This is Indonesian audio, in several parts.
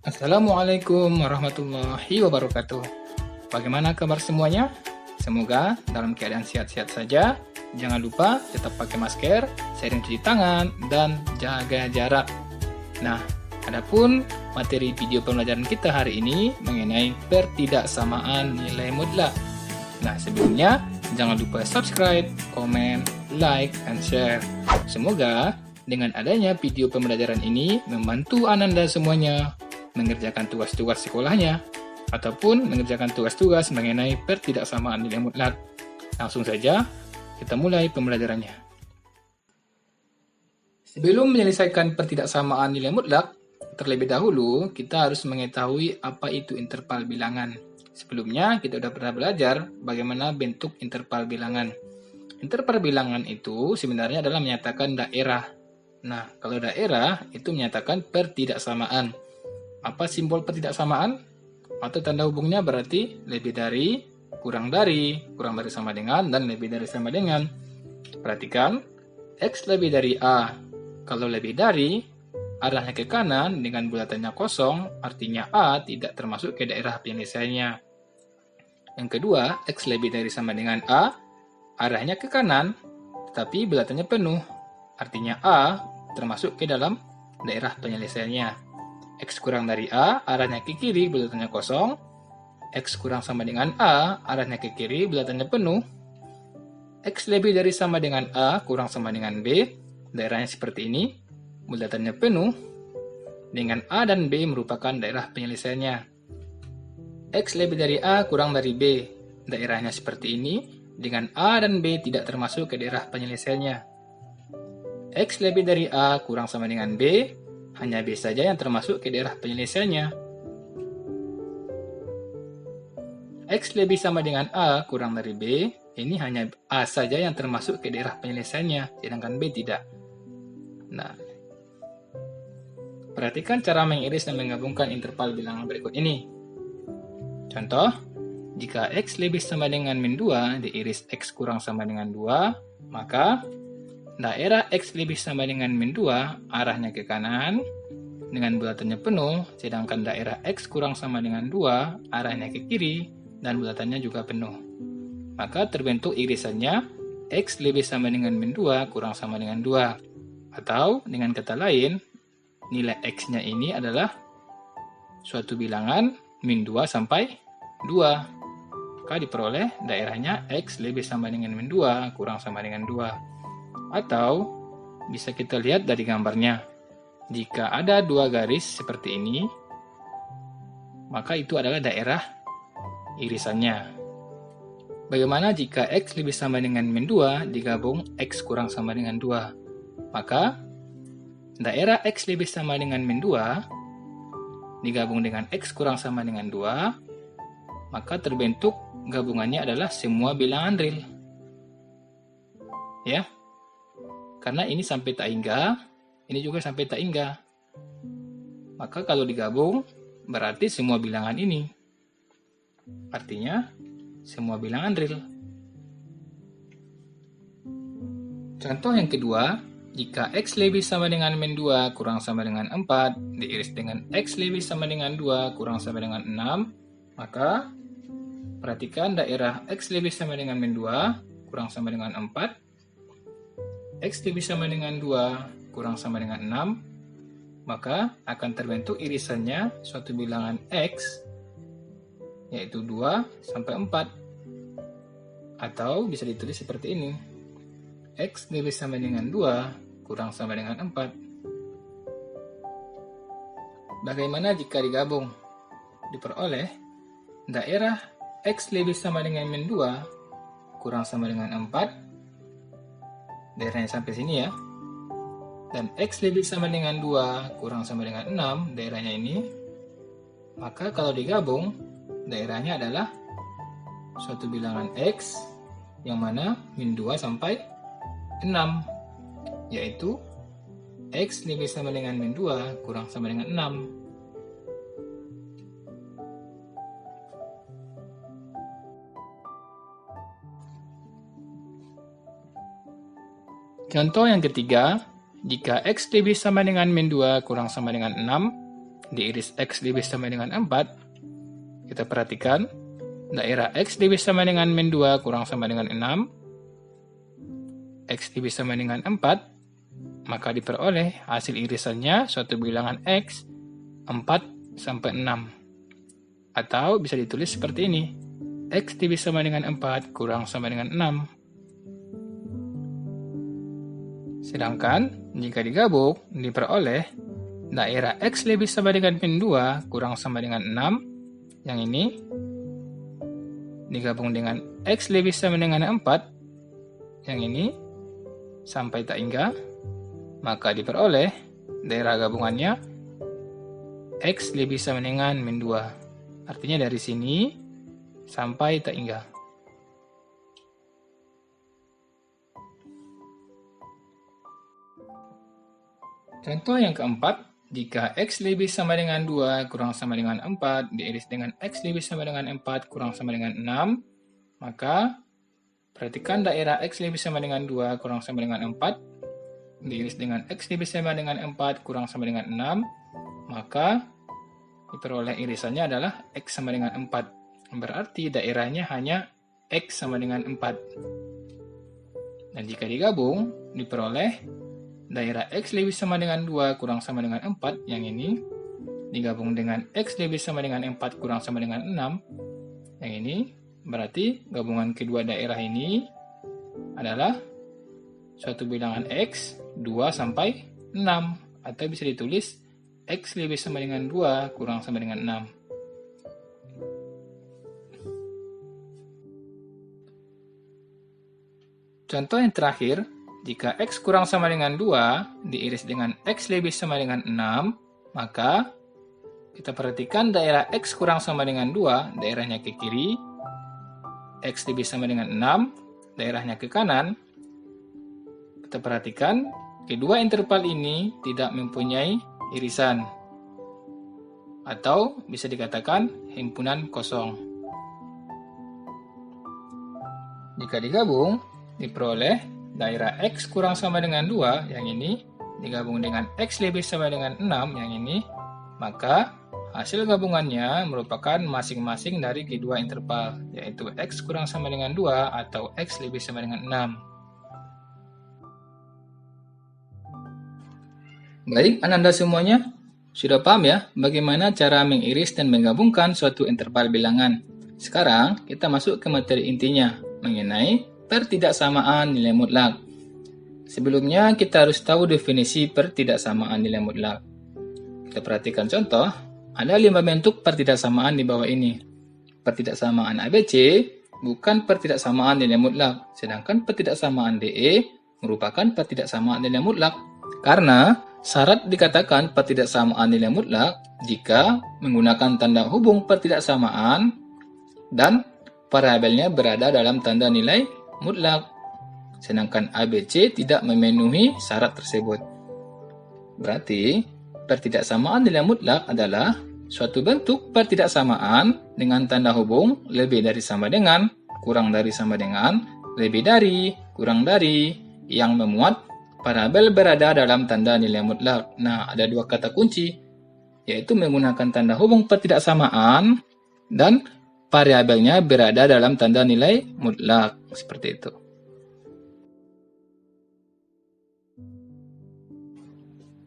Assalamualaikum warahmatullahi wabarakatuh. Bagaimana kabar semuanya? Semoga dalam keadaan sehat-sehat saja. Jangan lupa tetap pakai masker, sering cuci tangan, dan jaga jarak. Nah, adapun materi video pembelajaran kita hari ini mengenai pertidaksamaan nilai mutlak. Nah, sebelumnya jangan lupa subscribe, komen, like, and share. Semoga dengan adanya video pembelajaran ini membantu Ananda semuanya mengerjakan tugas-tugas sekolahnya ataupun mengerjakan tugas-tugas mengenai pertidaksamaan nilai mutlak. Langsung saja kita mulai pembelajarannya. Sebelum menyelesaikan pertidaksamaan nilai mutlak, terlebih dahulu kita harus mengetahui apa itu interval bilangan. Sebelumnya kita sudah pernah belajar bagaimana bentuk interval bilangan. Interval bilangan itu sebenarnya adalah menyatakan daerah. Nah, kalau daerah itu menyatakan pertidaksamaan. Apa simbol pertidaksamaan? Atau tanda hubungnya berarti lebih dari, kurang dari sama dengan, dan lebih dari sama dengan. Perhatikan, X lebih dari A. Kalau lebih dari, arahnya ke kanan dengan bulatannya kosong, artinya A tidak termasuk ke daerah penyelesaiannya. Yang kedua, X lebih dari sama dengan A, arahnya ke kanan, tetapi bulatannya penuh, artinya A termasuk ke dalam daerah penyelesaiannya. X kurang dari A, arahnya ke kiri, bulatannya kosong. X kurang sama dengan A, arahnya ke kiri, bulatannya penuh. X lebih dari sama dengan A, kurang sama dengan B, daerahnya seperti ini, bulatannya penuh. Dengan A dan B merupakan daerah penyelesaiannya. X lebih dari A, kurang dari B, daerahnya seperti ini, dengan A dan B tidak termasuk ke daerah penyelesaiannya. X lebih dari A, kurang sama dengan B, hanya B saja yang termasuk ke daerah penyelesaiannya. X lebih sama dengan A kurang dari B, ini hanya A saja yang termasuk ke daerah penyelesaiannya, sedangkan B tidak. Nah, perhatikan cara mengiris dan menggabungkan interval bilangan berikut ini. Contoh, jika X lebih sama dengan min 2 diiris X kurang sama dengan 2, maka daerah X lebih sama dengan min 2, arahnya ke kanan, dengan bulatannya penuh, sedangkan daerah X kurang sama dengan 2, arahnya ke kiri, dan bulatannya juga penuh. Maka terbentuk irisannya, X lebih sama dengan min 2, kurang sama dengan 2. Atau, dengan kata lain, nilai X-nya ini adalah suatu bilangan min 2 sampai 2. Maka diperoleh daerahnya X lebih sama dengan min 2, kurang sama dengan 2. Atau bisa kita lihat dari gambarnya. Jika ada dua garis seperti ini, maka itu adalah daerah irisannya. Bagaimana jika X lebih sama dengan min 2 digabung X kurang sama dengan 2? Maka daerah X lebih sama dengan min 2 digabung dengan X kurang sama dengan 2, maka terbentuk gabungannya adalah semua bilangan real. Ya. Karena ini sampai tak hingga, ini juga sampai tak hingga. Maka kalau digabung, berarti semua bilangan ini. Artinya, semua bilangan real. Contoh yang kedua, jika X lebih sama dengan min 2 kurang sama dengan 4, diiris dengan X lebih sama dengan 2 kurang sama dengan 6, maka perhatikan daerah X lebih sama dengan min 2 kurang sama dengan 4, X lebih sama dengan 2 kurang sama dengan 6, maka akan terbentuk irisannya suatu bilangan X, yaitu 2 sampai 4. Atau bisa ditulis seperti ini. X lebih sama dengan 2 kurang sama dengan 4. Bagaimana jika digabung? Diperoleh daerah X lebih sama dengan min 2 kurang sama dengan 4, daerahnya sampai sini ya. Dan X lebih sama dengan 2 kurang sama dengan 6, daerahnya ini. Maka kalau digabung, daerahnya adalah suatu bilangan X yang mana min 2 sampai 6, yaitu X lebih sama dengan min 2 kurang sama dengan 6. Contoh yang ketiga, jika X lebih sama dengan min 2 kurang sama dengan 6, diiris X lebih sama dengan 4, kita perhatikan daerah X lebih sama dengan min 2 kurang sama dengan 6, X lebih sama dengan 4, maka diperoleh hasil irisannya suatu bilangan X 4 sampai 6. Atau bisa ditulis seperti ini, X lebih sama dengan 4 kurang sama dengan 6. Sedangkan jika digabung, diperoleh daerah X lebih sama dengan min 2 kurang sama dengan 6. Yang ini digabung dengan X lebih sama dengan 4. Yang ini sampai tak hingga. Maka diperoleh daerah gabungannya X lebih sama dengan min 2. Artinya dari sini sampai tak hingga. Contoh yang keempat, jika X lebih sama dengan 2 kurang sama dengan 4 diiris dengan X lebih sama dengan 4 kurang sama dengan 6, maka perhatikan daerah X lebih sama dengan 2 kurang sama dengan 4 diiris dengan X lebih sama dengan 4 kurang sama dengan 6, maka diperoleh irisannya adalah X sama dengan 4. Berarti daerahnya hanya X sama dengan 4. Dan jika digabung, diperoleh daerah X lebih sama dengan 2 kurang sama dengan 4, yang ini digabung dengan X lebih sama dengan 4 kurang sama dengan 6, yang ini berarti gabungan kedua daerah ini adalah suatu bilangan X 2 sampai 6, atau bisa ditulis X lebih sama dengan 2 kurang sama dengan 6. Contoh yang terakhir, jika X kurang sama dengan 2 diiris dengan X lebih sama dengan 6, maka kita perhatikan daerah X kurang sama dengan 2, daerahnya ke kiri, X lebih sama dengan 6, daerahnya ke kanan. Kita perhatikan kedua interval ini tidak mempunyai irisan, atau bisa dikatakan himpunan kosong. Jika digabung, diperoleh daerah X kurang sama dengan 2, yang ini, digabung dengan X lebih sama dengan 6, yang ini, maka hasil gabungannya merupakan masing-masing dari kedua interval, yaitu X kurang sama dengan 2 atau X lebih sama dengan 6. Baik, Ananda semuanya, sudah paham ya bagaimana cara mengiris dan menggabungkan suatu interval bilangan. Sekarang kita masuk ke materi intinya mengenai pertidaksamaan nilai mutlak. Sebelumnya kita harus tahu definisi pertidaksamaan nilai mutlak. Kita perhatikan contoh, ada 5 bentuk pertidaksamaan di bawah ini. Pertidaksamaan ABC bukan pertidaksamaan nilai mutlak, sedangkan pertidaksamaan DE merupakan pertidaksamaan nilai mutlak. Karena syarat dikatakan pertidaksamaan nilai mutlak jika menggunakan tanda hubung pertidaksamaan dan variabelnya berada dalam tanda nilai mutlak, sedangkan ABC tidak memenuhi syarat tersebut. Berarti, pertidaksamaan nilai mutlak adalah suatu bentuk pertidaksamaan dengan tanda hubung lebih dari sama dengan, kurang dari sama dengan, lebih dari, kurang dari, yang memuat variabel berada dalam tanda nilai mutlak. Nah, ada dua kata kunci, yaitu menggunakan tanda hubung pertidaksamaan dan variabelnya berada dalam tanda nilai mutlak, seperti itu.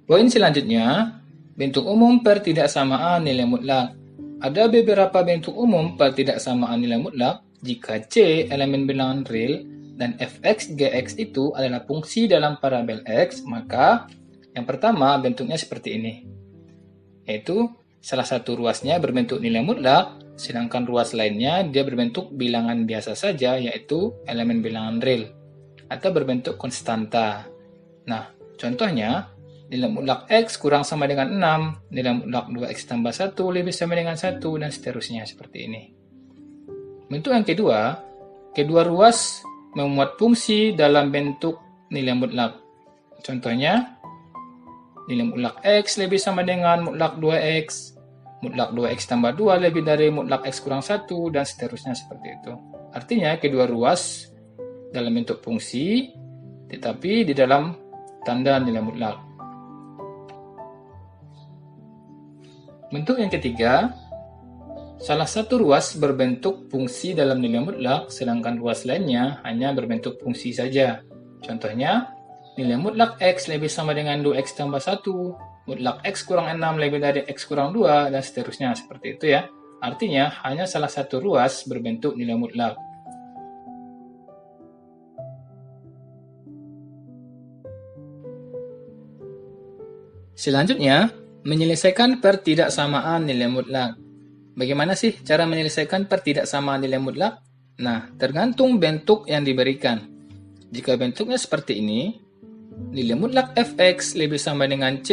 Poin selanjutnya, bentuk umum pertidaksamaan nilai mutlak. Ada beberapa bentuk umum pertidaksamaan nilai mutlak jika C elemen bilangan real dan fx, gx itu adalah fungsi dalam variabel x, maka yang pertama bentuknya seperti ini, yaitu salah satu ruasnya berbentuk nilai mutlak, sedangkan ruas lainnya dia berbentuk bilangan biasa saja, yaitu elemen bilangan real, atau berbentuk konstanta. Nah, contohnya, nilai mutlak X kurang sama dengan 6, nilai mutlak 2X tambah 1 lebih sama dengan 1, dan seterusnya seperti ini. Bentuk yang kedua, kedua ruas memuat fungsi dalam bentuk nilai mutlak. Contohnya, nilai mutlak X lebih sama dengan mutlak 2X, mutlak 2X tambah 2 lebih dari mutlak X kurang 1, dan seterusnya seperti itu. Artinya, kedua ruas dalam bentuk fungsi, tetapi di dalam tanda nilai mutlak. Bentuk yang ketiga, salah satu ruas berbentuk fungsi dalam nilai mutlak, sedangkan ruas lainnya hanya berbentuk fungsi saja. Contohnya, nilai mutlak X lebih sama dengan 2X tambah 1, mutlak X kurang 6 lebih dari X kurang 2, dan seterusnya. Seperti itu ya. Artinya, hanya salah satu ruas berbentuk nilai mutlak. Selanjutnya, menyelesaikan pertidaksamaan nilai mutlak. Bagaimana sih cara menyelesaikan pertidaksamaan nilai mutlak? Nah, tergantung bentuk yang diberikan. Jika bentuknya seperti ini, nilai mutlak fx lebih sama dengan c,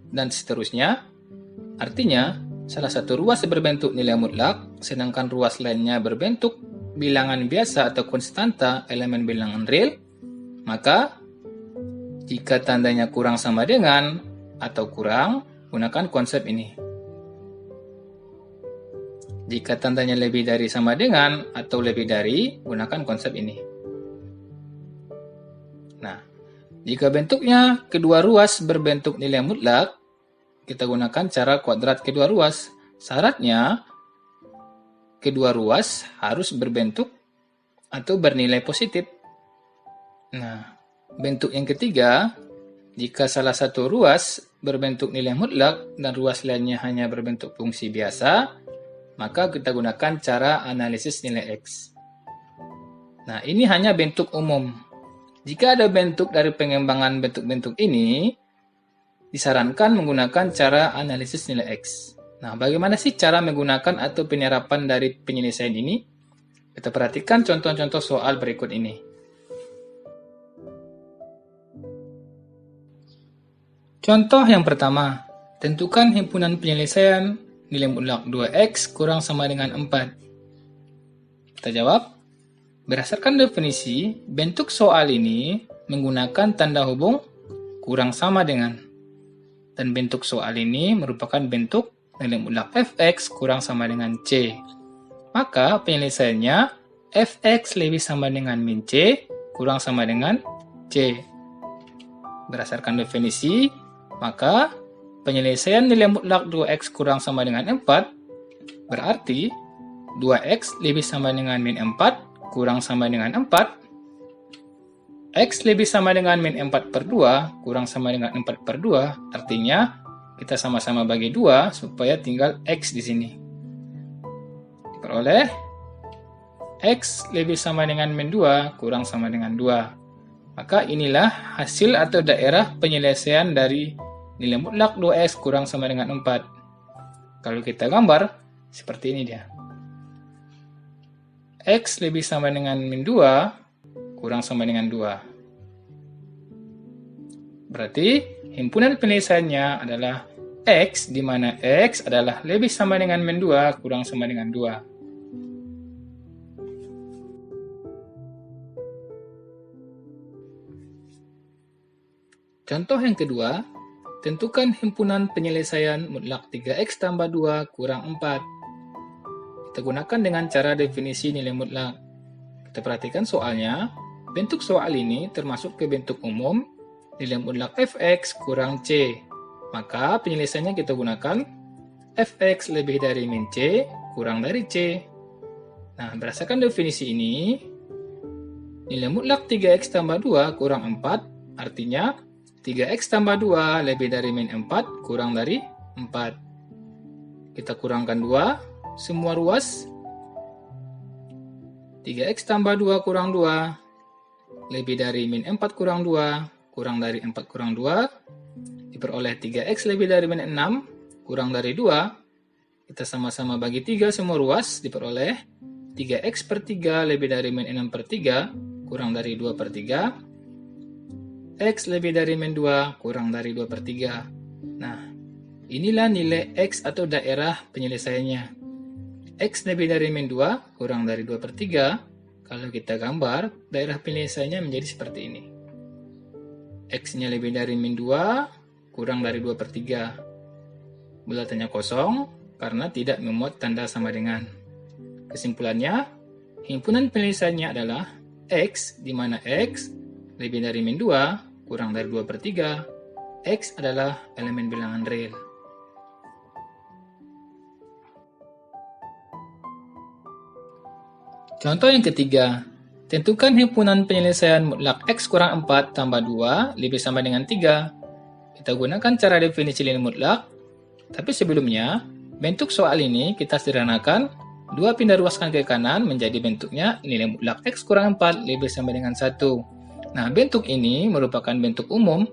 dan seterusnya. Artinya, salah satu ruas berbentuk nilai mutlak, sedangkan ruas lainnya berbentuk bilangan biasa atau konstanta elemen bilangan real, maka jika tandanya kurang sama dengan atau kurang, gunakan konsep ini. Jika tandanya lebih dari sama dengan atau lebih dari, gunakan konsep ini. Nah, jika bentuknya kedua ruas berbentuk nilai mutlak, kita gunakan cara kuadrat kedua ruas. Syaratnya, kedua ruas harus berbentuk atau bernilai positif. Nah, bentuk yang ketiga, jika salah satu ruas berbentuk nilai mutlak dan ruas lainnya hanya berbentuk fungsi biasa, maka kita gunakan cara analisis nilai X. Nah, ini hanya bentuk umum. Jika ada bentuk dari pengembangan bentuk-bentuk ini, disarankan menggunakan cara analisis nilai X. Nah, bagaimana sih cara menggunakan atau penyerapan dari penyelesaian ini? Kita perhatikan contoh-contoh soal berikut ini. Contoh yang pertama, tentukan himpunan penyelesaian nilai mutlak 2X kurang sama dengan 4. Kita jawab, berdasarkan definisi, bentuk soal ini menggunakan tanda hubung kurang sama dengan. Dan bentuk soal ini merupakan bentuk nilai mutlak fx kurang sama dengan c. Maka penyelesaiannya fx lebih sama dengan min c kurang sama dengan c. Berdasarkan definisi, maka penyelesaian nilai mutlak 2x kurang sama dengan 4 berarti 2x lebih sama dengan min 4 kurang sama dengan 4. X lebih sama dengan min 4 per 2 kurang sama dengan 4 per 2. Artinya, kita sama-sama bagi 2 supaya tinggal X di sini. Diperoleh X lebih sama dengan min 2 kurang sama dengan 2. Maka inilah hasil atau daerah penyelesaian dari nilai mutlak 2x kurang sama dengan 4. Kalau kita gambar, seperti ini dia. X lebih sama dengan min 2 kurang sama dengan 2. Berarti himpunan penyelesaiannya adalah X, di mana X adalah lebih sama dengan min 2 kurang sama dengan 2. Contoh yang kedua, tentukan himpunan penyelesaian mutlak 3x tambah 2 kurang 4. Kita gunakan dengan cara definisi nilai mutlak. Kita perhatikan soalnya, bentuk soal ini termasuk ke bentuk umum, nilai mutlak fx kurang c. Maka penyelesaiannya kita gunakan fx lebih dari min c kurang dari c. Nah, berdasarkan definisi ini, nilai mutlak 3x tambah 2 kurang 4, artinya 3x tambah 2 lebih dari min 4 kurang dari 4. Kita kurangkan 2, semua ruas. 3x tambah 2 kurang 2 lebih dari min 4 kurang 2 kurang dari 4 kurang 2. Diperoleh 3x lebih dari min 6 kurang dari 2. Kita sama-sama bagi 3 semua ruas. Diperoleh 3x per 3 lebih dari min 6 per 3 kurang dari 2 per 3. X lebih dari min 2 kurang dari 2 per 3. Nah, inilah nilai X atau daerah penyelesaiannya. X lebih dari min 2 kurang dari 2 per 3. Kalau kita gambar, daerah penyelesaiannya menjadi seperti ini. X-nya lebih dari min 2 kurang dari 2 per 3. Bulatannya kosong karena tidak memuat tanda sama dengan. Kesimpulannya, himpunan penyelesaiannya adalah X, di mana X lebih dari min 2 kurang dari 2 per 3, X adalah elemen bilangan real. Contoh yang ketiga, tentukan himpunan penyelesaian mutlak X kurang 4 tambah 2 lebih sama dengan 3. Kita gunakan cara definisi nilai mutlak, tapi sebelumnya, bentuk soal ini kita sederhanakan, 2 pindah ruaskan ke kanan menjadi bentuknya nilai mutlak X kurang 4 lebih sama dengan 1. Nah, bentuk ini merupakan bentuk umum,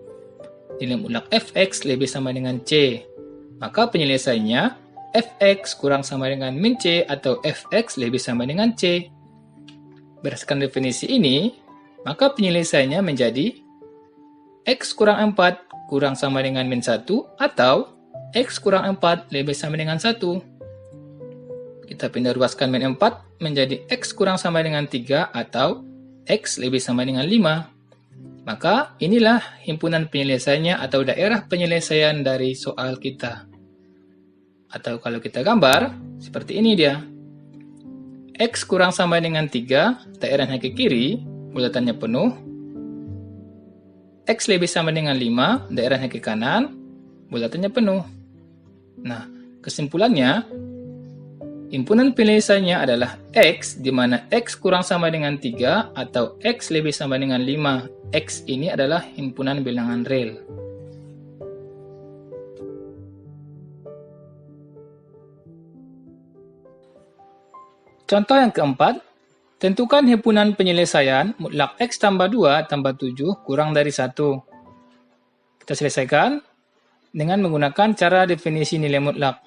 nilai mutlak Fx lebih sama dengan C. Maka penyelesaiannya, Fx kurang sama dengan min C atau Fx lebih sama dengan C. Berdasarkan definisi ini, maka penyelesaiannya menjadi X kurang 4 kurang sama dengan min 1 atau X kurang 4 lebih sama dengan 1. Kita pindah ruaskan min 4 menjadi X kurang sama dengan 3 atau X lebih sama dengan 5. Maka inilah himpunan penyelesaiannya atau daerah penyelesaian dari soal kita. Atau kalau kita gambar, seperti ini dia. X kurang sama dengan 3, daerahnya ke kiri, bulatannya penuh. X lebih sama dengan 5, daerahnya ke kanan, bulatannya penuh. Nah, kesimpulannya, himpunan penyelesaiannya adalah X, di mana X kurang sama dengan 3 atau X lebih sama dengan 5. X ini adalah himpunan bilangan real. Contoh yang keempat, tentukan himpunan penyelesaian mutlak X tambah 2 tambah 7 kurang dari 1. Kita selesaikan dengan menggunakan cara definisi nilai mutlak.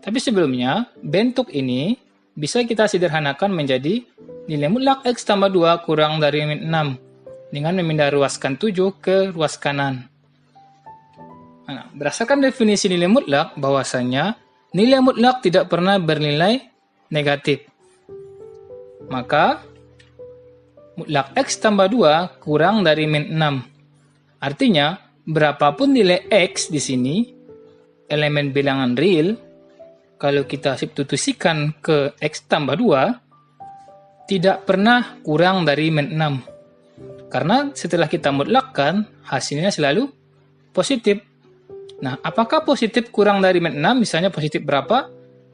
Tapi sebelumnya, bentuk ini bisa kita sederhanakan menjadi nilai mutlak X tambah 2 kurang dari min 6 dengan memindah ruaskan 7 ke ruas kanan. Nah, berdasarkan definisi nilai mutlak, bahwasanya nilai mutlak tidak pernah bernilai negatif. Maka, mutlak X tambah 2 kurang dari min 6. Artinya, berapapun nilai X di sini, elemen bilangan real, kalau kita substitusikan ke X tambah 2, tidak pernah kurang dari min 6. Karena setelah kita mutlakkan, hasilnya selalu positif. Nah, apakah positif kurang dari min 6? Misalnya positif berapa?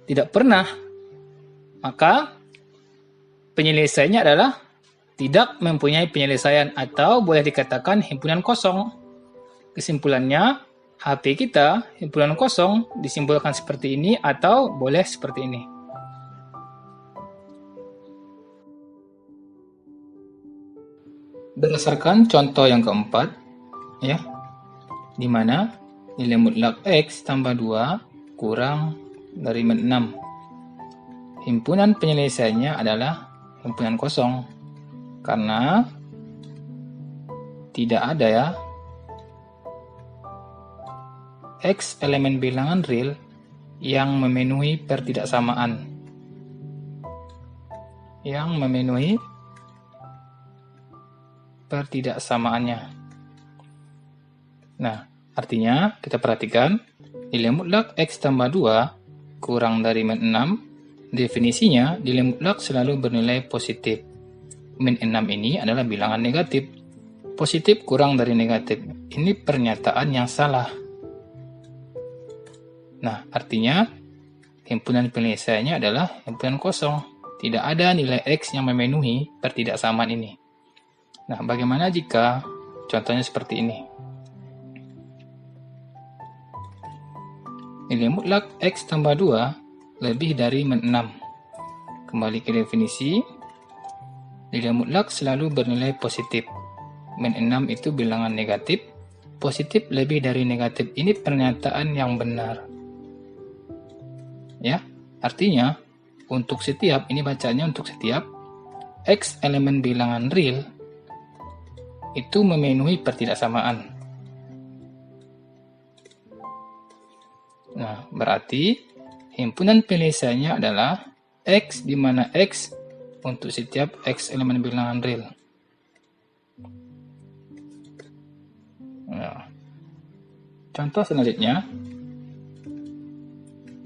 Tidak pernah. Maka, penyelesaiannya adalah tidak mempunyai penyelesaian atau boleh dikatakan himpunan kosong. Kesimpulannya, HP kita himpunan kosong disimpulkan seperti ini atau boleh seperti ini. Berdasarkan contoh yang keempat, ya, di mana nilai mutlak X tambah 2 kurang dari min 6. Himpunan penyelesaiannya adalah himpunan kosong karena tidak ada ya X elemen bilangan real yang memenuhi pertidaksamaan. Yang memenuhi pertidaksamaannya. Nah, artinya kita perhatikan nilai mutlak X tambah 2 kurang dari min 6. Definisinya, nilai mutlak selalu bernilai positif. Min 6 ini adalah bilangan negatif. Positif kurang dari negatif. Ini pernyataan yang salah. Nah, artinya, himpunan penyelesaiannya adalah himpunan kosong. Tidak ada nilai X yang memenuhi pertidaksamaan ini. Nah, bagaimana jika contohnya seperti ini? Nilai mutlak X tambah 2 lebih dari min 6. Kembali ke definisi, nilai mutlak selalu bernilai positif. Min 6 itu bilangan negatif, positif lebih dari negatif. Ini pernyataan yang benar. Ya, artinya untuk setiap, ini bacanya untuk setiap X elemen bilangan real itu memenuhi pertidaksamaan. Nah, berarti himpunan penyelesaiannya adalah X, di mana X untuk setiap X elemen bilangan real. Nah, contoh selanjutnya,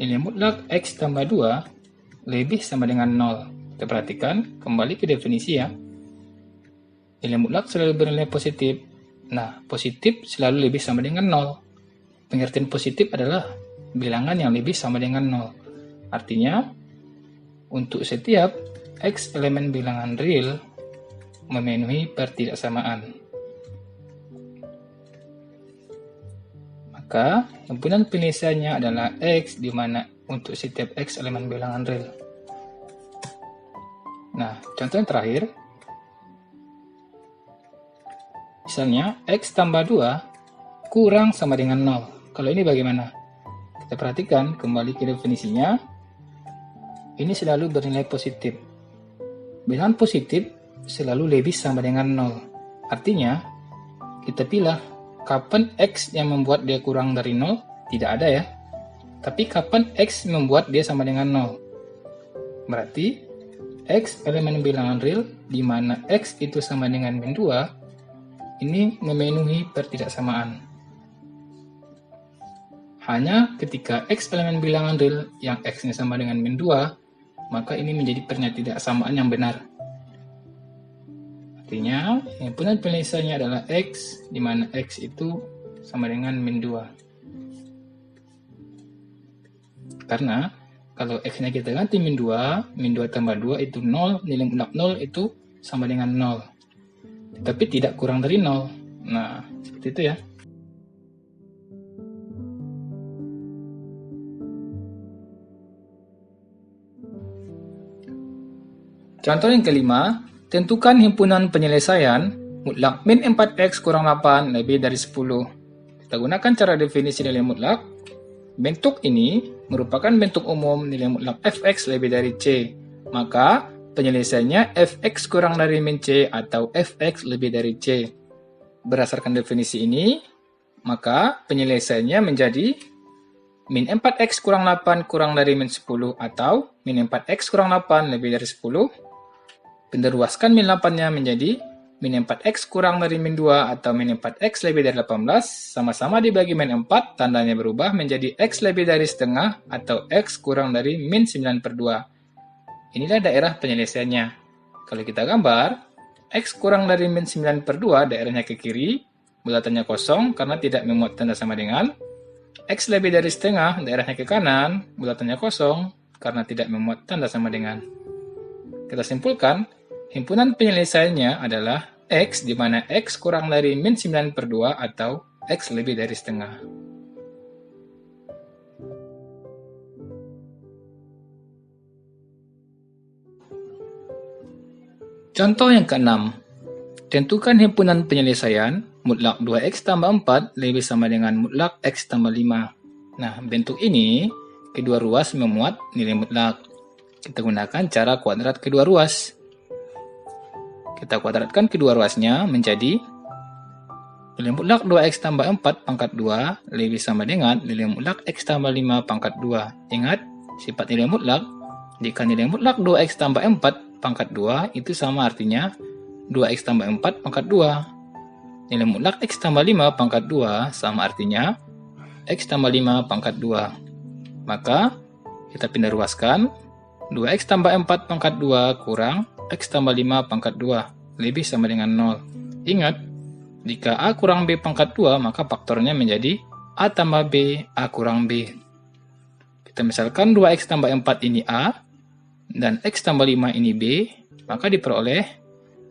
nilai mutlak X tambah 2 lebih sama dengan 0. Kita perhatikan, kembali ke definisi ya. Nilai mutlak selalu bernilai positif. Nah, positif selalu lebih sama dengan 0. Pengertian positif adalah bilangan yang lebih sama dengan 0. Artinya, untuk setiap X elemen bilangan real memenuhi pertidaksamaan. Maka himpunan penyelesaiannya adalah X, di mana untuk setiap X elemen bilangan real. Nah, contoh yang terakhir, misalnya X tambah 2 kurang sama dengan 0. Kalau ini bagaimana? Kita perhatikan kembali ke definisinya. Ini selalu bernilai positif. Bilangan positif selalu lebih sama dengan 0. Artinya, kita pilih kapan X yang membuat dia kurang dari 0, tidak ada ya. Tapi kapan X membuat dia sama dengan 0. Berarti, X elemen bilangan real, di mana X itu sama dengan min 2, ini memenuhi pertidaksamaan. Hanya ketika X elemen bilangan real yang X-nya sama dengan min 2, maka ini menjadi pertidaksamaan yang benar. Artinya, himpunan penyelesaiannya adalah X, di mana X itu sama dengan min 2. Karena, kalau X-nya kita ganti min 2 tambah 2 itu 0, nilai mutlak 0 itu sama dengan 0. Tapi tidak kurang dari 0. Nah, seperti itu ya. Contoh yang kelima, tentukan himpunan penyelesaian mutlak min 4x kurang 8 lebih dari 10. Kita gunakan cara definisi nilai mutlak. Bentuk ini merupakan bentuk umum nilai mutlak fx lebih dari c. Maka penyelesaiannya fx kurang dari min c atau fx lebih dari c. Berdasarkan definisi ini, maka penyelesaiannya menjadi min 4x kurang 8 kurang dari min 10 atau min 4x kurang 8 lebih dari 10. Penderuaskan min 8-nya menjadi min 4x kurang dari min 2 atau min 4x lebih dari 18, sama-sama dibagi min 4, tandanya berubah menjadi x lebih dari setengah atau x kurang dari min 9/2. Inilah daerah penyelesaiannya. Kalau kita gambar, x kurang dari min 9/2 daerahnya ke kiri, bulatannya kosong karena tidak memuat tanda sama dengan. X lebih dari setengah daerahnya ke kanan, bulatannya kosong karena tidak memuat tanda sama dengan. Kita simpulkan, himpunan penyelesaiannya adalah X, di mana X kurang dari min 9/2 atau X lebih dari setengah. Contoh yang keenam, tentukan himpunan penyelesaian mutlak 2x tambah 4 lebih sama dengan mutlak x tambah 5. Nah, bentuk ini, kedua ruas memuat nilai mutlak. Kita gunakan cara kuadrat kedua ruas. Kita kuadratkan kedua ruasnya menjadi nilai mutlak 2x tambah 4 pangkat 2 lebih sama dengan nilai mutlak x tambah 5 pangkat 2. Ingat, sifat nilai mutlak, jika nilai mutlak 2x tambah 4 pangkat 2 itu sama artinya 2x tambah 4 pangkat 2. Nilai mutlak x tambah 5 pangkat 2 sama artinya x tambah 5 pangkat 2. Maka, kita pindah ruaskan, 2x tambah 4 pangkat 2 kurang x tambah 5 pangkat 2 lebih sama dengan 0. Ingat, jika a kurang b pangkat 2, maka faktornya menjadi a tambah b, a kurang b. Kita misalkan 2x tambah 4 ini a, dan x tambah 5 ini b, maka diperoleh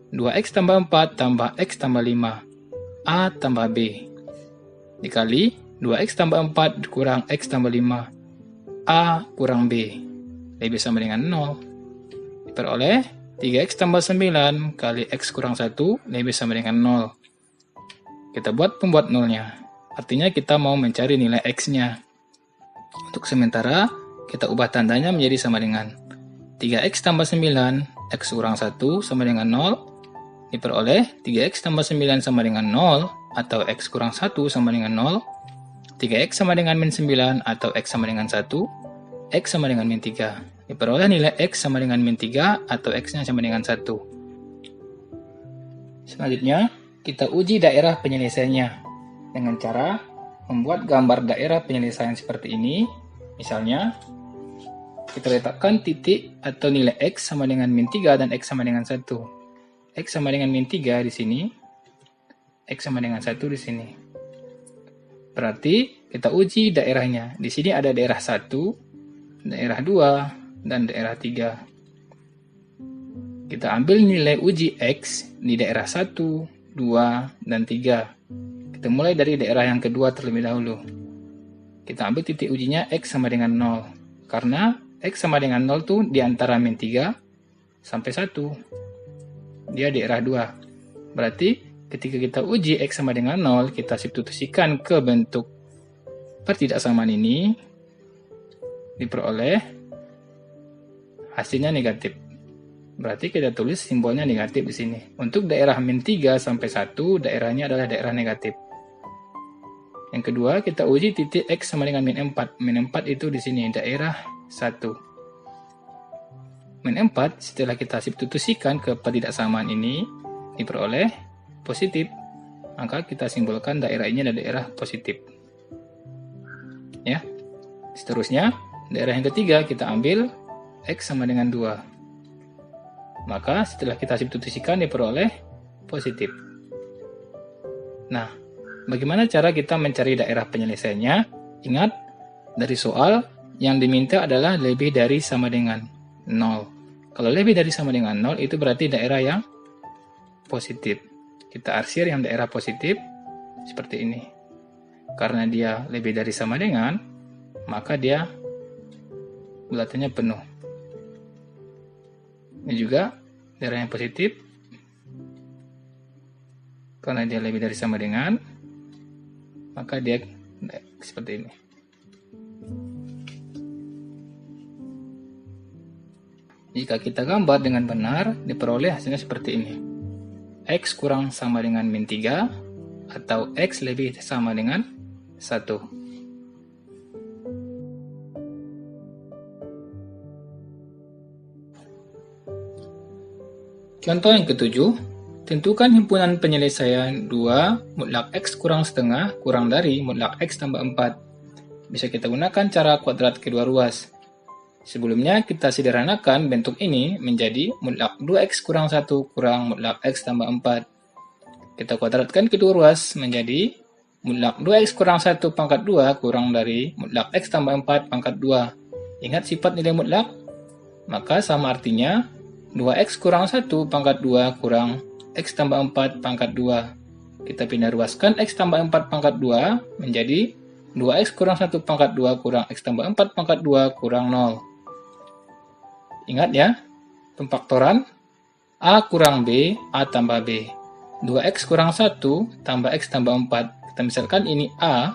2x tambah 4 tambah x tambah 5, a tambah b. Dikali 2x tambah 4 kurang x tambah 5, a kurang b, lebih sama dengan 0. Diperoleh 3x tambah 9 kali x kurang 1 lebih sama dengan 0. Kita buat pembuat nolnya. Artinya kita mau mencari nilai x-nya. Untuk sementara, kita ubah tandanya menjadi sama dengan 3x tambah 9, x kurang 1 sama dengan 0. Diperoleh 3x tambah 9 sama dengan 0 atau x kurang 1 sama dengan 0. 3x sama dengan min 9 atau x sama dengan 1. X sama dengan min 3. Diperoleh nilai x sama dengan min 3 atau x-nya sama dengan 1. Selanjutnya, kita uji daerah penyelesaiannya dengan cara membuat gambar daerah penyelesaian seperti ini. Misalnya, kita letakkan titik atau nilai x sama dengan min 3 dan x sama dengan 1. X sama dengan min 3 di sini, x sama dengan 1 di sini. Berarti, kita uji daerahnya. Di sini ada daerah 1, daerah 2, dan daerah 3. Kita ambil nilai uji X di daerah 1, 2, dan 3. Kita mulai dari daerah yang kedua terlebih dahulu. Kita ambil titik ujinya X sama dengan 0. Karena X sama dengan 0 tuh di antara min 3 sampai 1. Dia daerah 2. Berarti ketika kita uji X sama dengan 0, kita substitusikan ke bentuk pertidaksamaan ini, diperoleh hasilnya negatif. Berarti kita tulis simbolnya negatif di sini. Untuk daerah min 3 sampai 1, daerahnya adalah daerah negatif. Yang kedua, kita uji titik X sama dengan min 4. Min 4 itu di sini, daerah 1. Min 4, setelah kita substitusikan ke pertidaksamaan ini, diperoleh positif. Maka kita simbolkan daerah ini adalah daerah positif. Ya. Seterusnya, daerah yang ketiga kita ambil X sama dengan 2. Maka setelah kita substitusikan diperoleh positif. Nah, bagaimana cara kita mencari daerah penyelesaiannya? Ingat, dari soal yang diminta adalah lebih dari sama dengan 0. Kalau lebih dari sama dengan 0, itu berarti daerah yang positif. Kita arsir yang daerah positif seperti ini. Karena dia lebih dari sama dengan, maka dia bulatannya penuh. Ini juga daerah yang positif. Karena dia lebih dari sama dengan, maka dia seperti ini. Jika kita gambar dengan benar, diperoleh hasilnya seperti ini. X kurang sama dengan min 3, atau X lebih sama dengan 1. Contoh yang ketujuh, tentukan himpunan penyelesaian 2 mutlak X kurang setengah kurang dari mutlak X tambah 4. Bisa kita gunakan cara kuadrat kedua ruas. Sebelumnya kita sederhanakan bentuk ini menjadi mutlak 2X kurang 1 kurang mutlak X tambah 4. Kita kuadratkan kedua ruas menjadi mutlak 2X kurang 1 pangkat 2 kurang dari mutlak X tambah 4 pangkat 2. Ingat sifat nilai mutlak? Maka sama artinya 2X kurang 1 pangkat 2 kurang X tambah 4 pangkat 2. Kita pindah ruaskan X tambah 4 pangkat 2 menjadi 2X kurang 1 pangkat 2 kurang X tambah 4 pangkat 2 kurang 0. Ingat ya, pemfaktoran A kurang B, A tambah B. 2X kurang 1 tambah X tambah 4. Kita misalkan ini A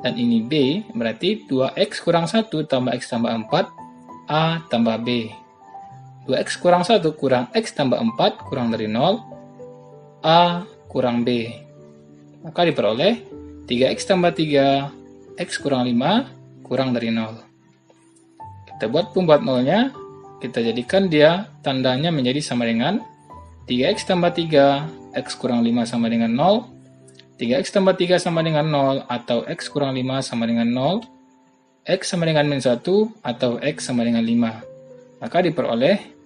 dan ini B, berarti 2X kurang 1 tambah X tambah 4, A tambah B. 2X kurang 1 kurang X tambah 4 kurang dari 0, A kurang B. Maka diperoleh 3X tambah 3, X kurang 5 kurang dari 0. Kita buat pembuat nolnya, kita jadikan dia tandanya menjadi sama dengan 3X tambah 3, X kurang 5 sama dengan 0, 3X tambah 3 sama dengan 0, atau X kurang 5 sama dengan 0, X sama dengan min 1, atau X sama dengan 5. Maka diperoleh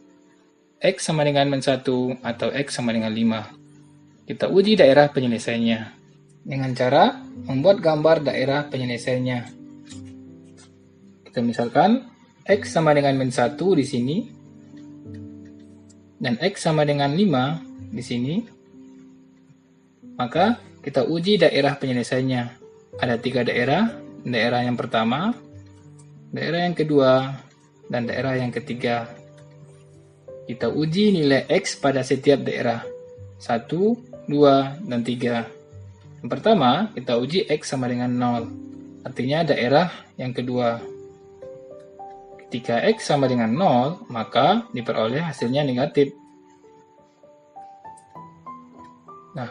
X sama dengan min 1 atau X sama dengan 5. Kita uji daerah penyelesaiannya dengan cara membuat gambar daerah penyelesaiannya. Kita misalkan X sama dengan min 1 di sini dan X sama dengan 5 di sini. Maka kita uji daerah penyelesaiannya. Ada 3 daerah. Daerah yang pertama, daerah yang kedua, dan daerah yang ketiga. Kita uji nilai X pada setiap daerah 1, 2, dan 3. Yang pertama, kita uji X sama dengan 0. Artinya daerah yang kedua. Ketika X sama dengan 0, maka diperoleh hasilnya negatif. Nah,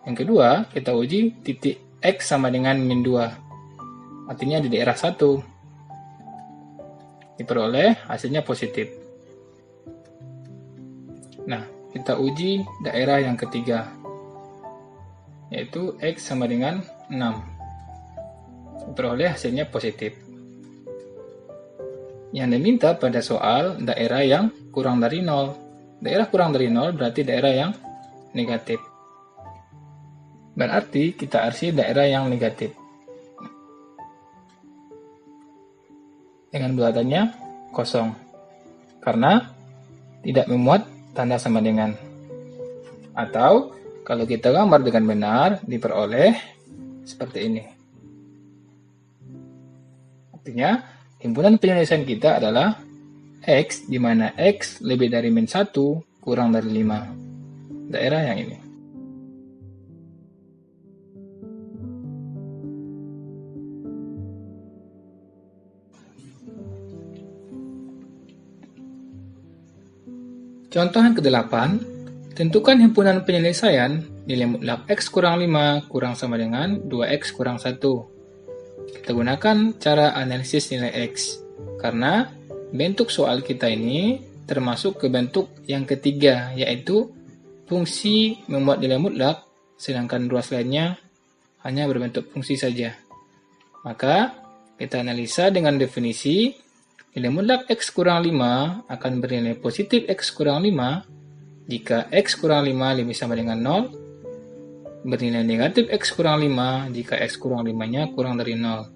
yang kedua, kita uji titik X sama dengan min 2. Artinya di daerah 1. Diperoleh hasilnya positif. Nah, kita uji daerah yang ketiga, yaitu X sama dengan 6. Diperoleh hasilnya positif. Yang diminta pada soal daerah yang kurang dari 0. Daerah kurang dari 0 berarti daerah yang negatif. Berarti kita arsir daerah yang negatif. Dengan bulatannya kosong. Karena tidak memuat tanda sama dengan. Atau kalau kita gambar dengan benar, diperoleh seperti ini. Artinya, himpunan penyelesaian kita adalah X, di mana X lebih dari min 1 kurang dari 5. Daerah yang ini. Contoh yang ke-8, tentukan himpunan penyelesaian nilai mutlak X kurang 5 kurang sama dengan 2X kurang 1. Kita gunakan cara analisis nilai X, karena bentuk soal kita ini termasuk ke bentuk yang ketiga, yaitu fungsi memuat nilai mutlak, sedangkan ruas lainnya hanya berbentuk fungsi saja. Maka, kita analisa dengan definisi nilai mutlak X kurang 5 akan bernilai positif X kurang 5 jika X kurang 5 lebih sama dengan 0, bernilai negatif X kurang 5 jika X kurang 5-nya kurang dari 0.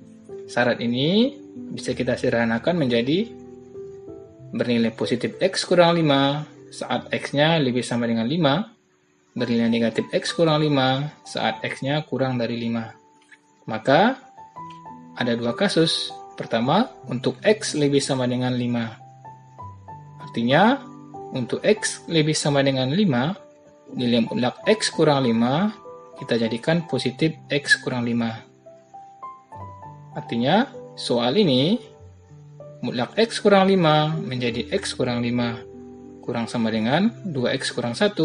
Syarat ini bisa kita sederhanakan menjadi bernilai positif X kurang 5 saat X-nya lebih sama dengan 5, bernilai negatif X kurang 5 saat X-nya kurang dari 5. Maka, ada dua kasus. Pertama, untuk X lebih sama dengan 5. Artinya, untuk X lebih sama dengan 5, nilai mutlak X kurang 5, kita jadikan positif X kurang 5. Artinya, soal ini, mutlak X kurang 5 menjadi X kurang 5, kurang sama dengan 2X kurang 1.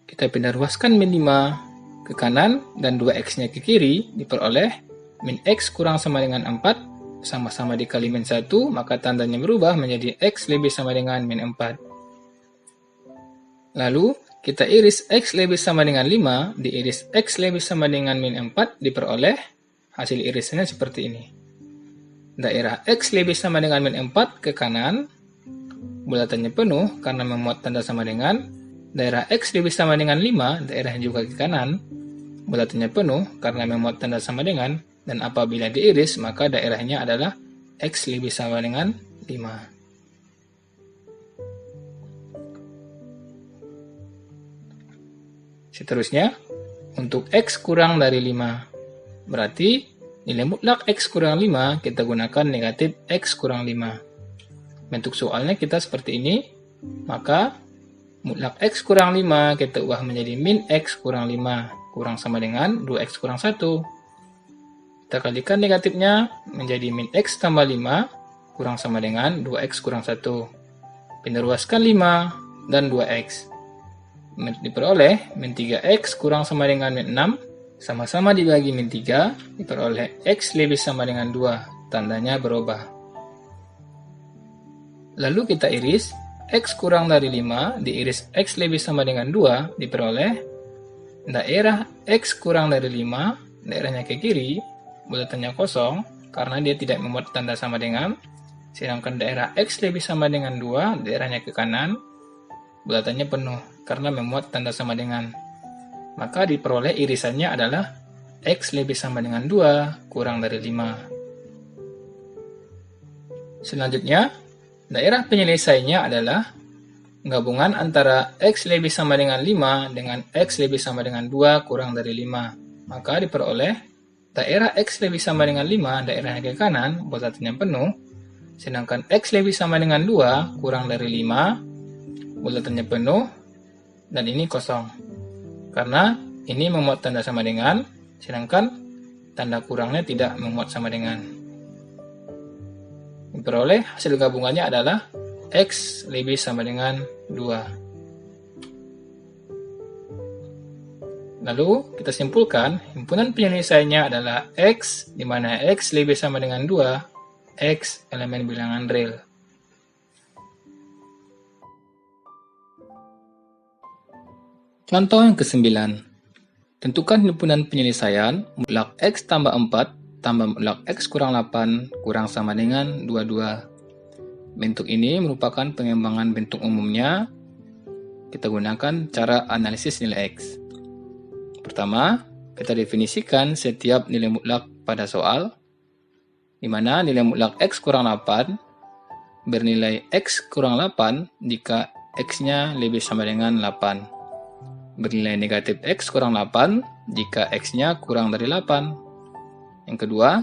Kita pindah ruaskan min 5 ke kanan dan 2X-nya ke kiri, diperoleh min X kurang sama dengan 4, sama-sama dikali min 1, maka tandanya berubah menjadi X lebih sama dengan min 4. Lalu, kita iris X lebih sama dengan 5, diiris X lebih sama dengan min 4, diperoleh hasil irisannya seperti ini. Daerah X lebih sama dengan min 4 ke kanan, bulatannya penuh karena memuat tanda sama dengan. Daerah X lebih sama dengan 5, daerahnya juga ke kanan, bulatannya penuh karena memuat tanda sama dengan. Dan apabila diiris, maka daerahnya adalah X lebih sama dengan 5. Seterusnya, untuk X kurang dari 5. Berarti, nilai mutlak X kurang 5, kita gunakan negatif X kurang 5. Bentuk soalnya kita seperti ini, maka mutlak X kurang 5 kita ubah menjadi min X kurang 5, kurang sama dengan 2X kurang 1. Kita kalikan negatifnya menjadi min X tambah 5 kurang sama dengan 2X kurang 1. Pindah ruaskan 5 dan 2X. Diperoleh min 3X kurang sama dengan min 6. Sama-sama dibagi min 3, diperoleh X lebih sama dengan 2. Tandanya berubah. Lalu kita iris X kurang dari 5, diiris X lebih sama dengan 2, diperoleh daerah X kurang dari 5, daerahnya ke kiri, bulatannya kosong karena dia tidak memuat tanda sama dengan, sedangkan daerah X lebih sama dengan 2, daerahnya ke kanan, bulatannya penuh karena memuat tanda sama dengan. Maka diperoleh irisannya adalah X lebih sama dengan 2 kurang dari 5. Selanjutnya, daerah penyelesaiannya adalah gabungan antara X lebih sama dengan 5 dengan X lebih sama dengan 2 kurang dari 5. Maka diperoleh daerah X lebih sama dengan 5, daerahnya ke kanan, bulatannya penuh, sedangkan X lebih sama dengan 2, kurang dari 5, bulatannya penuh, dan ini kosong. Karena ini memuat tanda sama dengan, sedangkan tanda kurangnya tidak memuat sama dengan. Diperoleh hasil gabungannya adalah X lebih sama dengan 2. Lalu, kita simpulkan, himpunan penyelesaiannya adalah X, di mana X lebih sama dengan 2, X elemen bilangan real. Contoh yang ke-9. Tentukan himpunan penyelesaian mutlak X tambah 4 tambah mutlak X kurang 8 kurang sama dengan 22. Bentuk ini merupakan pengembangan bentuk umumnya. Kita gunakan cara analisis nilai X. Pertama, kita definisikan setiap nilai mutlak pada soal, di mana nilai mutlak X kurang 8 bernilai X kurang 8 jika X-nya lebih sama dengan 8. Bernilai negatif X kurang 8 jika X-nya kurang dari 8. Yang kedua,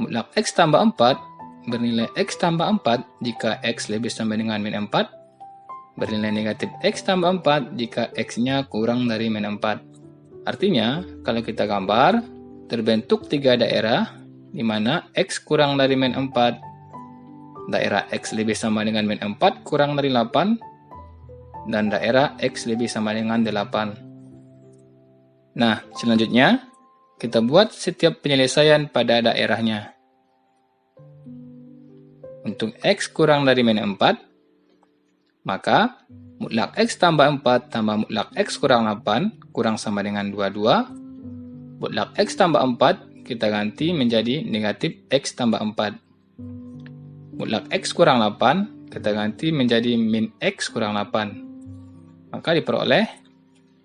mutlak X tambah 4 bernilai X tambah 4 jika X lebih sama dengan min 4. Bernilai negatif X tambah 4 jika X-nya kurang dari min 4. Artinya, kalau kita gambar, terbentuk 3 daerah di mana X kurang dari min 4, daerah X lebih sama dengan min 4 kurang dari 8, dan daerah X lebih sama dengan 8. Nah, selanjutnya, kita buat setiap penyelesaian pada daerahnya. Untuk X kurang dari min 4, maka mutlak X tambah 4 tambah mutlak X kurang 8 kurang sama dengan 22. Mutlak X tambah 4 kita ganti menjadi negatif X tambah 4. Mutlak X kurang 8 kita ganti menjadi min X kurang 8. Maka diperoleh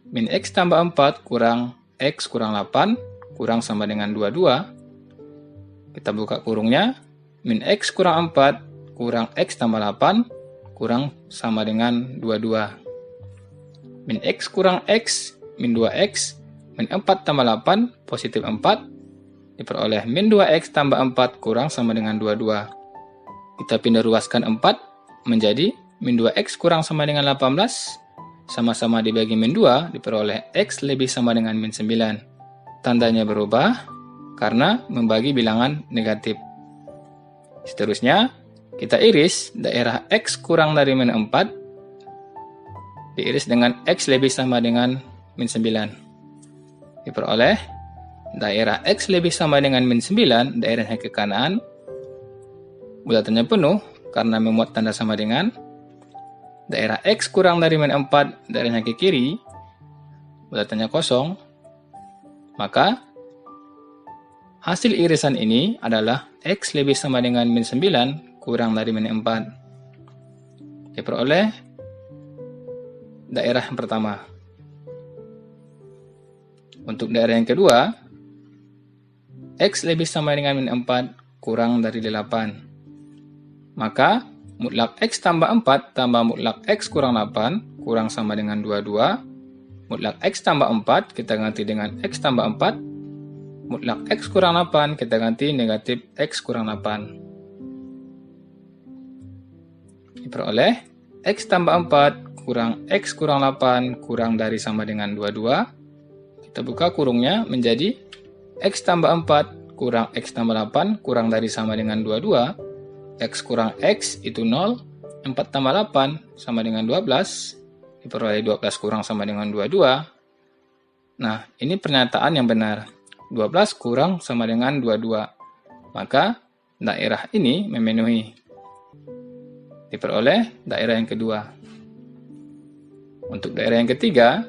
min X tambah 4 kurang X kurang 8 kurang sama dengan 22. Kita buka kurungnya. Min X kurang 4 kurang X tambah 8 kurang sama dengan 22. Min X kurang X, min 2X, min 4 tambah 8, positif 4. Diperoleh min 2X tambah 4 kurang sama dengan 22. Kita pindah ruaskan 4 menjadi min 2X kurang sama dengan 18. Sama-sama dibagi min 2, diperoleh X lebih sama dengan min 9. Tandanya berubah karena membagi bilangan negatif. Seterusnya, kita iris daerah X kurang dari min 4, diiris dengan X lebih sama dengan min 9. Diperoleh daerah X lebih sama dengan min 9, daerahnya ke kanan, bulatannya penuh karena memuat tanda sama dengan. Daerah X kurang dari min 4, daerahnya ke kiri, bulatannya kosong. Maka, hasil irisan ini adalah X lebih sama dengan min 9 kurang dari min 4. Diperoleh daerah yang pertama. Untuk daerah yang kedua, X lebih sama dengan min 4 kurang dari 8. Maka, mutlak X tambah 4 tambah mutlak X kurang 8 kurang sama dengan 22. Mutlak X tambah 4 kita ganti dengan X tambah 4. Mutlak X kurang 8 kita ganti negatif X kurang 8. Diperoleh X tambah 4 kurang X kurang 8 kurang dari sama dengan 22. Kita buka kurungnya menjadi X tambah 4 kurang X tambah 8 kurang dari sama dengan 22. X kurang X itu 0, 4 tambah 8 sama dengan 12, diperoleh 12 kurang sama dengan 22. Nah, ini pernyataan yang benar. 12 kurang sama dengan 22. Maka, daerah ini memenuhi. Diperoleh daerah yang kedua. Untuk daerah yang ketiga,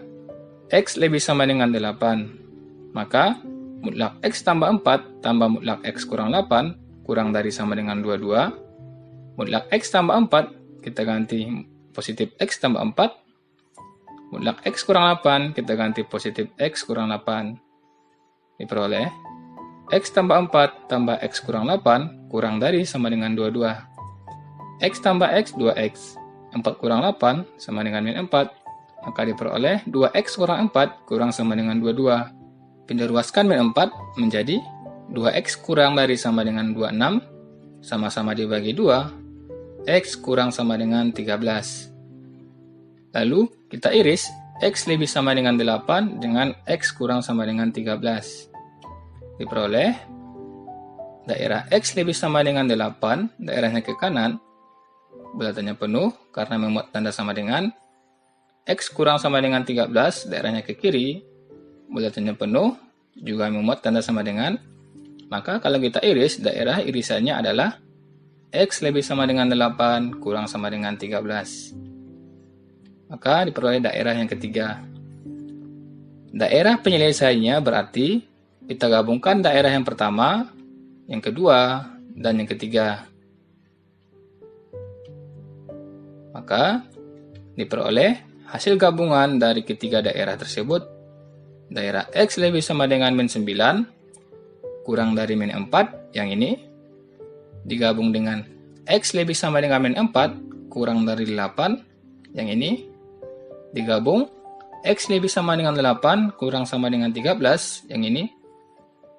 X lebih sama dengan 8. Maka, mutlak X tambah 4 tambah mutlak X kurang 8 kurang dari sama dengan 22. Mutlak X tambah 4, kita ganti positif X tambah 4. Mutlak X kurang 8, kita ganti positif X kurang 8. Diperoleh X tambah 4 tambah X kurang 8 kurang dari sama dengan 22. X tambah X, 2X. 4 kurang 8 sama dengan min 4. Maka diperoleh 2X kurang 4 kurang sama dengan 22. Pindah ruaskan min 4 menjadi 2X kurang dari sama dengan 26, sama-sama dibagi 2, X kurang sama dengan 13. Lalu, kita iris X lebih sama dengan 8 dengan X kurang sama dengan 13. Diperoleh, daerah X lebih sama dengan 8, daerahnya ke kanan, bulatannya penuh karena memuat tanda sama dengan. X kurang sama dengan 13, daerahnya ke kiri, bulatannya penuh, juga memuat tanda sama dengan. Maka kalau kita iris, daerah irisannya adalah X lebih sama dengan 8 kurang sama dengan 13. Maka diperoleh daerah yang ketiga. Daerah penyelesaiannya berarti kita gabungkan daerah yang pertama, yang kedua, dan yang ketiga. Maka diperoleh hasil gabungan dari ketiga daerah tersebut. Daerah X lebih sama dengan min 9 kurang dari min 4, yang ini, digabung dengan X lebih sama dengan min 4, kurang dari 8, yang ini, digabung, X lebih sama dengan 8 kurang sama dengan 13, yang ini.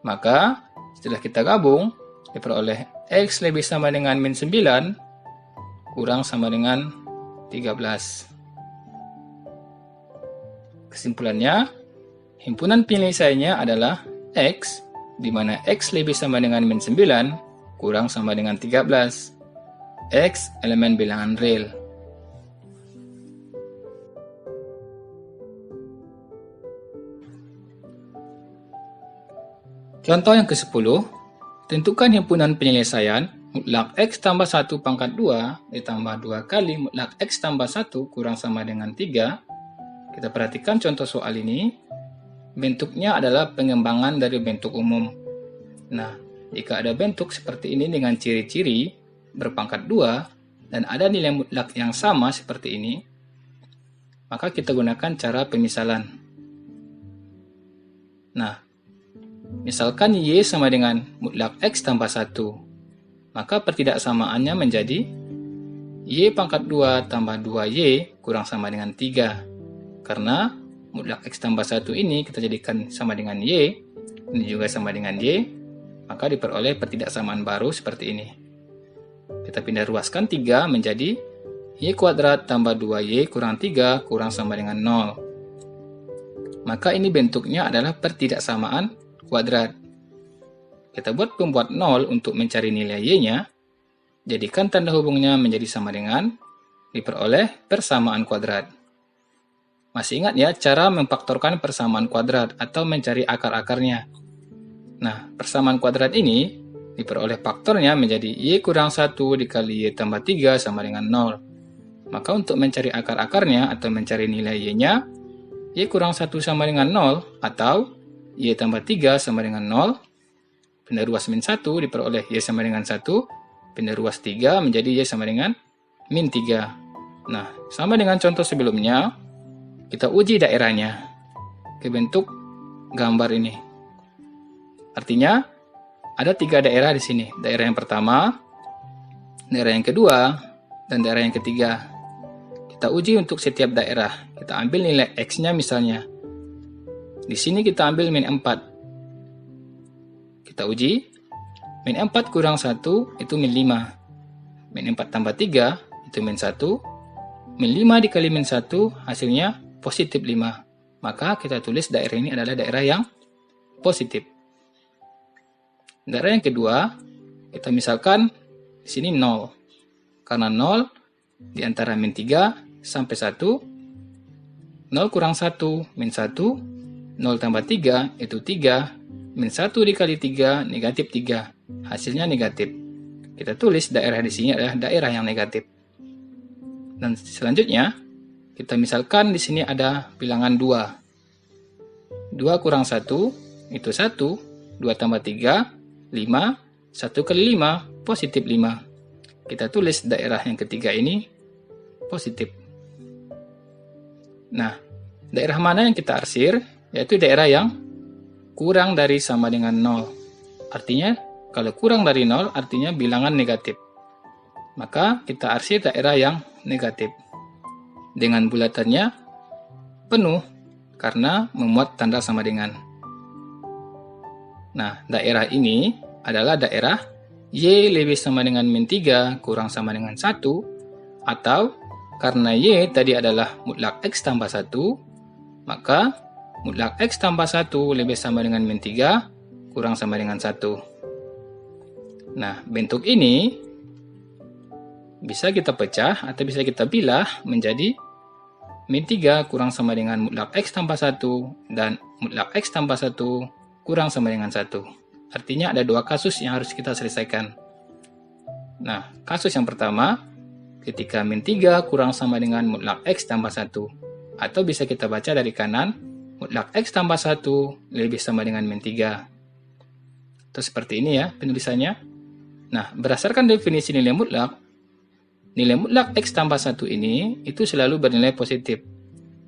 Maka, setelah kita gabung, diperoleh X lebih sama dengan min 9 kurang sama dengan 13. Kesimpulannya, himpunan penyelesaiannya adalah X, di mana X lebih sama dengan min 9 kurang sama dengan 13. X elemen bilangan real. Contoh yang ke-10, tentukan himpunan penyelesaian mutlak X tambah 1 pangkat 2 ditambah 2 kali mutlak X tambah 1 kurang sama dengan 3. Kita perhatikan contoh soal ini, bentuknya adalah pengembangan dari bentuk umum. Nah, jika ada bentuk seperti ini dengan ciri-ciri berpangkat 2 dan ada nilai mutlak yang sama seperti ini, maka kita gunakan cara pemisalan. Nah, misalkan Y sama dengan mutlak X tambah 1, maka pertidaksamaannya menjadi Y pangkat 2 tambah 2Y kurang sama dengan 3. Karena mutlak X tambah 1 ini kita jadikan sama dengan Y, ini juga sama dengan Y, maka diperoleh pertidaksamaan baru seperti ini. Kita pindah ruaskan 3 menjadi Y kuadrat tambah 2Y kurang 3 kurang sama dengan 0. Maka ini bentuknya adalah pertidaksamaan kuadrat. Kita buat pembuat 0 untuk mencari nilai Y-nya, jadikan tanda hubungnya menjadi sama dengan, diperoleh persamaan kuadrat. Masih ingat ya cara memfaktorkan persamaan kuadrat atau mencari akar-akarnya? Nah, persamaan kuadrat ini diperoleh faktornya menjadi Y kurang 1 dikali Y tambah 3 sama dengan 0. Maka untuk mencari akar-akarnya atau mencari nilai Y-nya, Y kurang 1 sama dengan 0 atau Y tambah 3 sama dengan 0, pindah ruas min 1 diperoleh Y sama dengan 1, pindah ruas 3 menjadi Y sama dengan min 3. Nah, sama dengan contoh sebelumnya, kita uji daerahnya ke bentuk gambar ini. Artinya, ada 3 daerah di sini. Daerah yang pertama, daerah yang kedua, dan daerah yang ketiga. Kita uji untuk setiap daerah. Kita ambil nilai X-nya misalnya. Di sini kita ambil min 4. Kita uji. Min 4 kurang 1 itu min 5. Min 4 tambah 3 itu min 1. Min 5 dikali min 1 hasilnya positif 5. Maka kita tulis daerah ini adalah daerah yang positif. Daerah yang kedua, kita misalkan di sini 0. Karena 0 di antara min 3 sampai 1, 0 kurang 1, min 1, 0 tambah 3 itu 3, min 1 dikali 3 negatif 3, hasilnya negatif. Kita tulis daerah di sini adalah daerah yang negatif. Dan selanjutnya, kita misalkan di sini ada bilangan 2. 2 kurang 1 itu 1, 2 tambah 3, 5, 1 kali 5, positif 5. Kita tulis daerah yang ketiga ini positif. Nah, daerah mana yang kita arsir? Yaitu daerah yang kurang dari sama dengan 0. Artinya, kalau kurang dari 0 artinya bilangan negatif. Maka kita arsir daerah yang negatif. Dengan bulatannya penuh karena memuat tanda sama dengan. Nah, daerah ini adalah daerah Y lebih sama dengan min 3 kurang sama dengan 1, atau karena Y tadi adalah mutlak X tambah 1, maka mutlak X tambah 1 lebih sama dengan min 3 kurang sama dengan 1. Nah, bentuk ini bisa kita pecah atau bisa kita pilah menjadi min 3 kurang sama dengan mutlak X tambah 1 dan mutlak X tambah 1 kurang sama dengan 1. Artinya ada 2 kasus yang harus kita selesaikan. Nah, kasus yang pertama, ketika min 3 kurang sama dengan mutlak X tambah 1. Atau bisa kita baca dari kanan, mutlak X tambah 1 lebih sama dengan min 3. Atau seperti ini ya penulisannya. Nah, berdasarkan definisi nilai mutlak X tambah 1 ini itu selalu bernilai positif.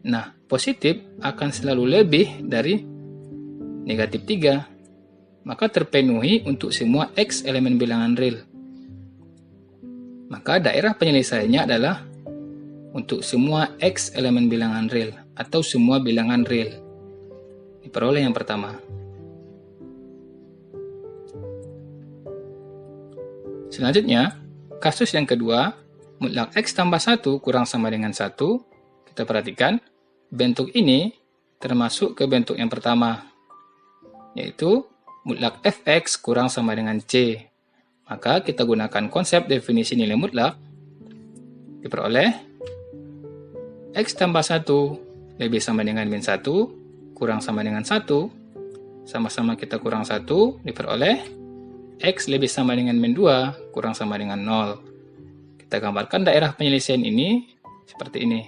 Nah, positif akan selalu lebih dari negatif 3. Maka terpenuhi untuk semua X elemen bilangan real. Maka daerah penyelesaiannya adalah untuk semua X elemen bilangan real atau semua bilangan real. Diperoleh yang pertama. Selanjutnya, kasus yang kedua, mutlak X tambah 1 kurang sama dengan 1. Kita perhatikan, bentuk ini termasuk ke bentuk yang pertama, yaitu mutlak Fx kurang sama dengan C. Maka kita gunakan konsep definisi nilai mutlak. Diperoleh X tambah 1 lebih sama dengan min 1 kurang sama dengan 1. Sama-sama kita kurang 1, diperoleh X lebih sama dengan min 2 kurang sama dengan 0. Kita gambarkan daerah penyelesaian ini seperti ini.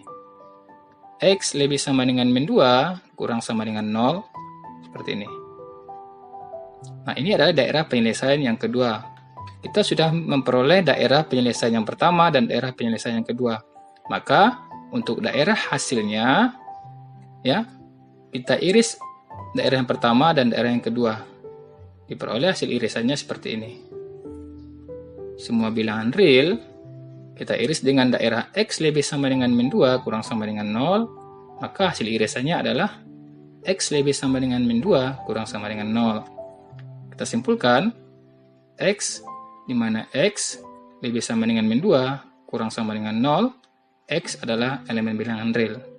X lebih sama dengan min 2 kurang sama dengan 0, seperti ini. Nah, ini adalah daerah penyelesaian yang kedua. Kita sudah memperoleh daerah penyelesaian yang pertama dan daerah penyelesaian yang kedua. Maka untuk daerah hasilnya, ya, kita iris daerah yang pertama dan daerah yang kedua. Diperoleh hasil irisannya seperti ini. Semua bilangan real, kita iris dengan daerah X lebih sama dengan min 2 kurang sama dengan 0, maka hasil irisannya adalah X lebih sama dengan min 2 kurang sama dengan 0. Kita simpulkan, X di mana X lebih sama dengan min 2 kurang sama dengan 0, X adalah elemen bilangan real.